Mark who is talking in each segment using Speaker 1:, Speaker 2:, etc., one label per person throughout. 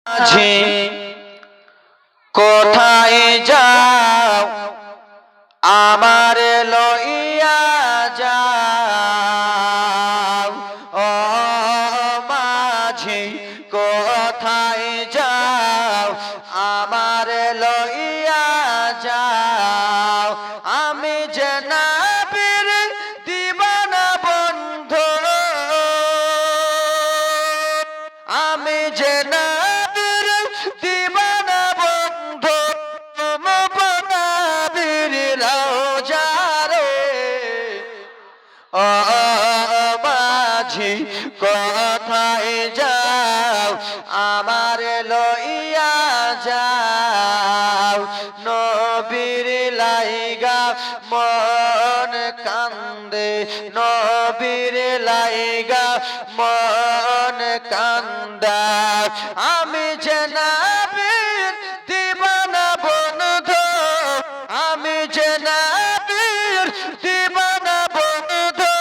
Speaker 1: মাঝে কোথায় যাও আমার লইয়া যাও ও মাঝে কোথায় যাও আমার লইয়া যাও আমি যে নবীর দিওয়ানা বন্ধু আমি যে নবীর দিওয়ানা বন্ধু নবীর রওজা রে ও মাঝি কোথায় যাও আমার লইয়া যাও নবীর লাইগা মন কান্দে নবীর লাইগা মন কান্দা আমি যে নবীর দিওয়ানা বন্ধু আমি যে নবীর দিওয়ানা বন্ধু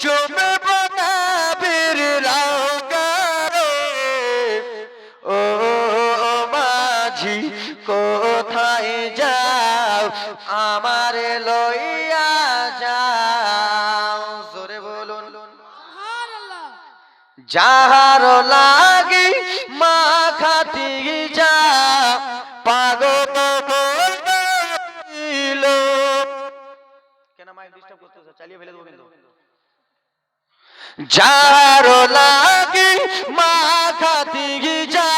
Speaker 1: চুমব নবীর রওজা রে ও মাঝি কোথায় যাও আমার লইয়া যাও জোরে বলুন সুবহানাল্লাহ যাহার লাগি মা খাতি যা পাগল বলিল কেন মাইক ডিস্টার্ব করতেছ চালিয়ে ফেলে দেব কিন্তু যাহার লাগি মা খাতি যা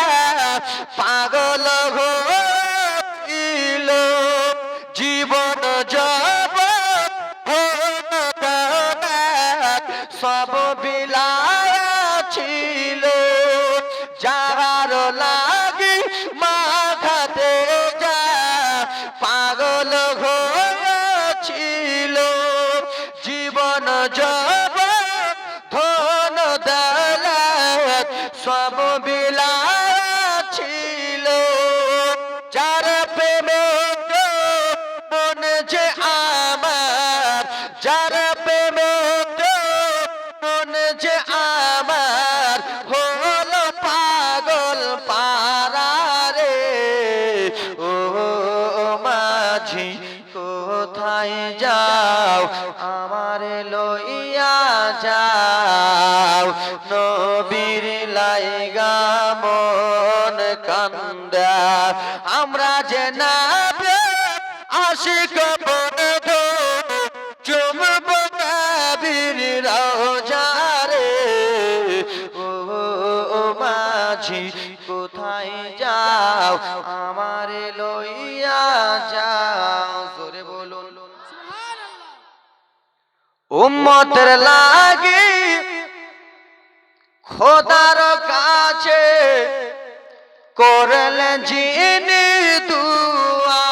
Speaker 1: পাগল হইল জীবন যাব সব বিলায়া ছিল যাহার লাগি মাথাতে যা পাগল হয়েছিল জীবন যাব ধন দৌলত সব বিলায়া ছিল যার প্রেমে মন যে আমার যার প্রেমে মন যে আমার হলো পাগল পারা রে ও মাঝি কোথায় যাও আমার লইয়া যাও নবীর লাইগা মন কান্দা আমরা যে নবী আশিক বন্ধু চুমব নবীর রওজা রে ও মাঝি কোথায় যাও আমার লইয়া যাও জোরে বলুন সুবহানাল্লাহ উম্মতের লাগি খোদার কাছে করলেন যিনি দুআ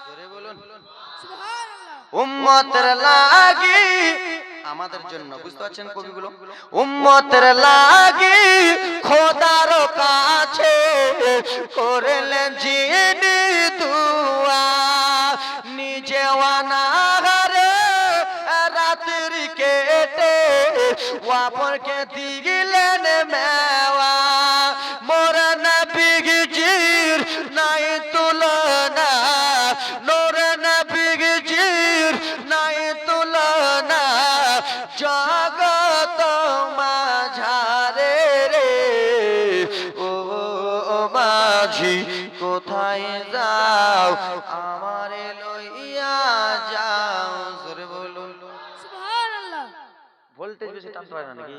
Speaker 1: জোরে বলুন সুবহানাল্লাহ উম্মতের লাগি আমাদের জন্য বুঝতে পারছেন কবিগুলো উম্মতের লাগি খোদার কাছে করলেন যিনি দুআ নিজে অনাহারে রাত্রি কেটে ওয়াপরকে দিলেন মেওয়া মোর নবীজির নাই তুলনা নোর নবীজির নাই তুলনা জগত মাঝারে রে ও মাঝি কোথায় যাও আমার লইয়া যাও জোরে বলুন সুবহানাল্লাহ ভোল্টেজ বেশি টানতে পারে না নাকি